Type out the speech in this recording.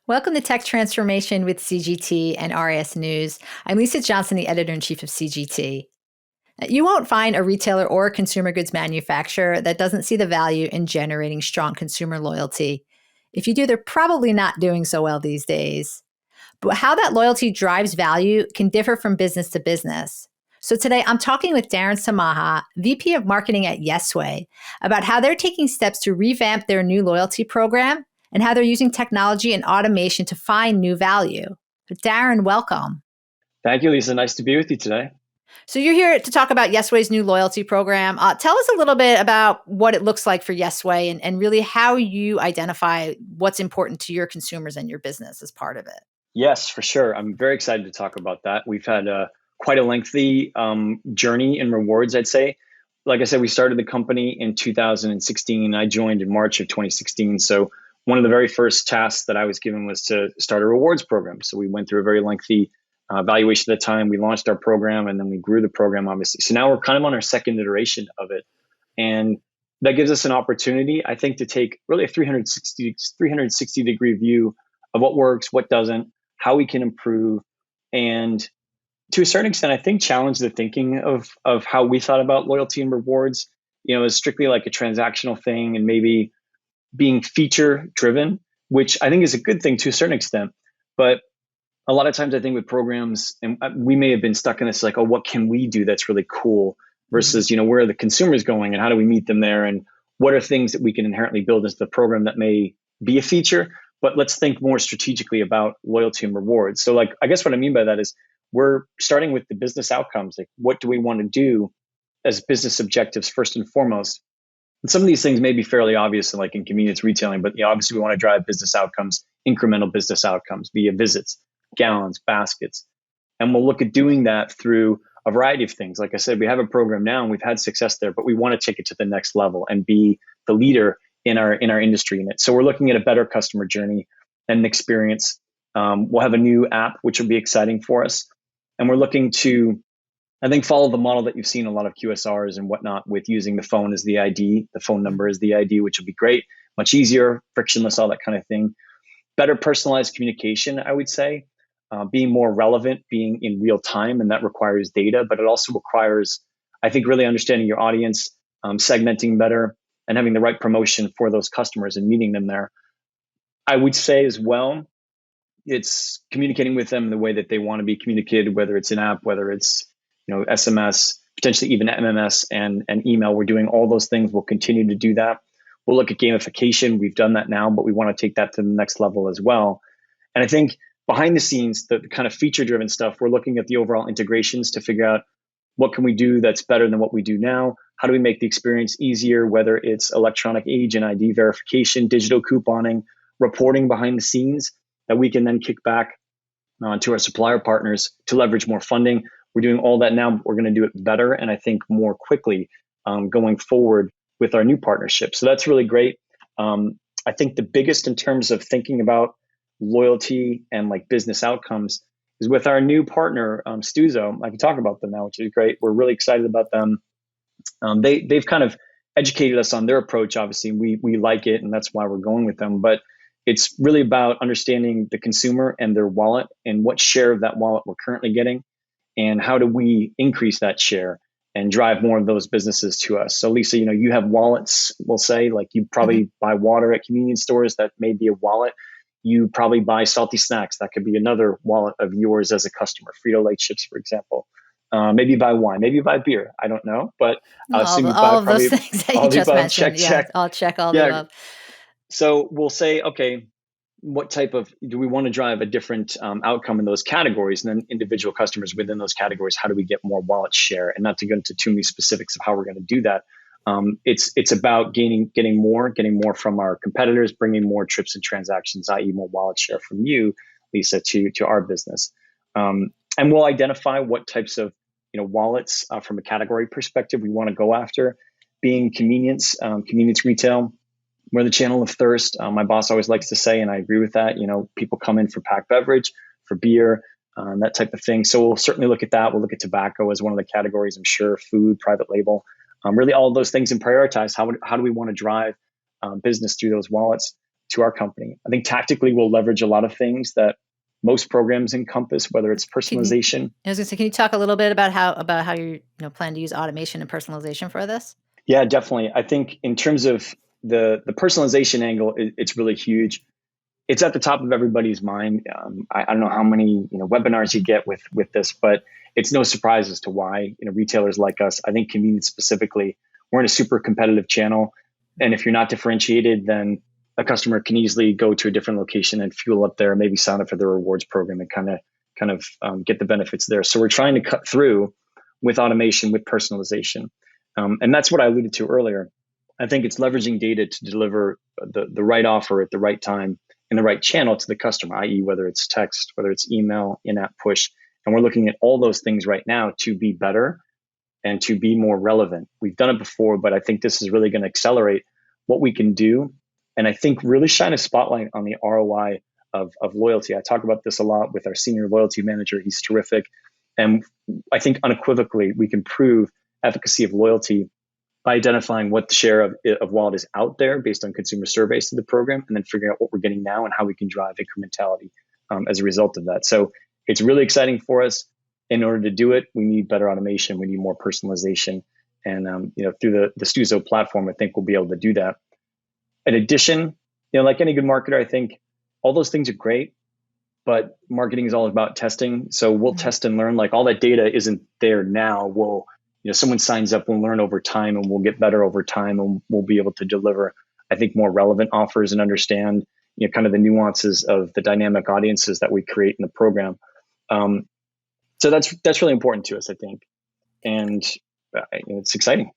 Welcome to Tech Transformation with CGT and RIS News. I'm Lisa Johnson, the editor-in-chief of CGT. You won't find a retailer or a consumer goods manufacturer that doesn't see the value in generating strong consumer loyalty. If you do, they're probably not doing so well these days. But how that loyalty drives value can differ from business to business. So today I'm talking with Darrin Samaha, VP of Marketing at Yesway, about how they're taking steps to revamp their new loyalty program and how they're using technology and automation to find new value. Darrin, welcome. Thank you, Lisa. Nice to be with you today. So you're here to talk about Yesway's new loyalty program. Tell us a little bit about what it looks like for Yesway and really how you identify what's important to your consumers and your business as part of it. Yes, for sure. I'm very excited to talk about that. We've had quite a lengthy journey in rewards, I'd say. Like I said, we started the company in 2016. I joined in March of 2016. So one of the very first tasks that I was given was to start a rewards program. So we went through a very lengthy evaluation at the time. We launched our program and then we grew the program, obviously. So now we're kind of on our second iteration of it. And that gives us an opportunity, I think, to take really a 360 degree view of what works, what doesn't, how we can improve, and to a certain extent, I think challenge the thinking of how we thought about loyalty and rewards, as strictly like a transactional thing and maybe being feature driven, which I think is a good thing to a certain extent. But a lot of times I think with programs, and we may have been stuck in this like, oh, what can we do that's really cool versus, where are the consumers going and how do we meet them there? And what are things that we can inherently build into the program that may be a feature, but let's think more strategically about loyalty and rewards. So like, I guess what I mean by that is we're starting with the business outcomes. Like, what do we want to do as business objectives first and foremost? And some of these things may be fairly obvious, like in convenience retailing, but obviously we want to drive business outcomes, incremental business outcomes via visits, gallons, baskets. And we'll look at doing that through a variety of things. Like I said, we have a program now and we've had success there, but we want to take it to the next level and be the leader in our industry in it. So we're looking at a better customer journey and experience. We'll have a new app, which will be exciting for us. And we're looking to, I think, follow the model that you've seen a lot of QSRs and whatnot with using the phone as the ID, the phone number as the ID, which will be great, much easier, frictionless, all that kind of thing. Better personalized communication, I would say, being more relevant, being in real time, and that requires data, but it also requires, I think, really understanding your audience, segmenting better, and having the right promotion for those customers and meeting them there. I would say as well, it's communicating with them in the way that they want to be communicated, whether it's an app, whether it's SMS, potentially even MMS and email. We're doing all those things. We'll continue to do that. We'll look at gamification. We've done that now, but we want to take that to the next level as well. And I think behind the scenes, the kind of feature-driven stuff, we're looking at the overall integrations to figure out what can we do that's better than what we do now? How do we make the experience easier, whether it's electronic age and ID verification, digital couponing, reporting behind the scenes that we can then kick back to our supplier partners to leverage more funding. We're doing all that now, but we're going to do it better and I think more quickly going forward with our new partnership. So that's really great. I think the biggest in terms of thinking about loyalty and like business outcomes is with our new partner, Stuzo. I can talk about them now, which is great. We're really excited about them. They've kind of educated us on their approach. Obviously, we like it, and that's why we're going with them. But it's really about understanding the consumer and their wallet and what share of that wallet we're currently getting, and how do we increase that share and drive more of those businesses to us. So Lisa, you have wallets, we'll say, like you probably buy water at convenience stores. That may be a wallet. You probably buy salty snacks. That could be another wallet of yours as a customer. Frito-Lay chips, for example. Maybe you buy wine. Maybe you buy beer. I don't know, but all of those things that you just mentioned. Check. I'll check all the above. So we'll say, okay, what type of, do we want to drive a different outcome in those categories? And then individual customers within those categories, how do we get more wallet share? And not to go into too many specifics of how we're going to do that. It's about getting more from our competitors, bringing more trips and transactions, i.e. more wallet share from you, Lisa, to our business. And we'll identify what types of wallets from a category perspective we want to go after. Being convenience retail, we're the channel of thirst. My boss always likes to say, and I agree with that, people come in for packed beverage, for beer, that type of thing. So we'll certainly look at that. We'll look at tobacco as one of the categories, I'm sure, food, private label, really all of those things, and prioritize how do we want to drive business through those wallets. to our company. I think tactically we'll leverage a lot of things that most programs encompass, whether it's personalization. I was going to say, can you talk a little bit about how you plan to use automation and personalization for this? Yeah, definitely. I think in terms of the personalization angle, it's really huge. It's at the top of everybody's mind. I don't know how many webinars you get with this, but it's no surprise as to why retailers like us. I think convenience specifically, we're in a super competitive channel, and if you're not differentiated, then a customer can easily go to a different location and fuel up there, maybe sign up for the rewards program and kind of get the benefits there. So we're trying to cut through with automation, with personalization, and that's what I alluded to earlier. I think it's leveraging data to deliver the right offer at the right time in the right channel to the customer, i.e., whether it's text, whether it's email, in-app push. And we're looking at all those things right now to be better and to be more relevant. We've done it before, but I think this is really going to accelerate what we can do. And I think really shine a spotlight on the ROI of loyalty. I talk about this a lot with our senior loyalty manager. He's terrific. And I think unequivocally, we can prove efficacy of loyalty by identifying what the share of wallet is out there based on consumer surveys to the program, and then figuring out what we're getting now and how we can drive incrementality as a result of that. So it's really exciting for us. In order to do it, we need better automation. We need more personalization. And through the Stuzo platform, I think we'll be able to do that. In addition, like any good marketer, I think all those things are great, but marketing is all about testing. So we'll test and learn. Like all that data isn't there now. We'll someone signs up, we'll learn over time and we'll get better over time, and we'll be able to deliver, I think, more relevant offers and understand, kind of the nuances of the dynamic audiences that we create in the program. So that's really important to us, I think. And it's exciting.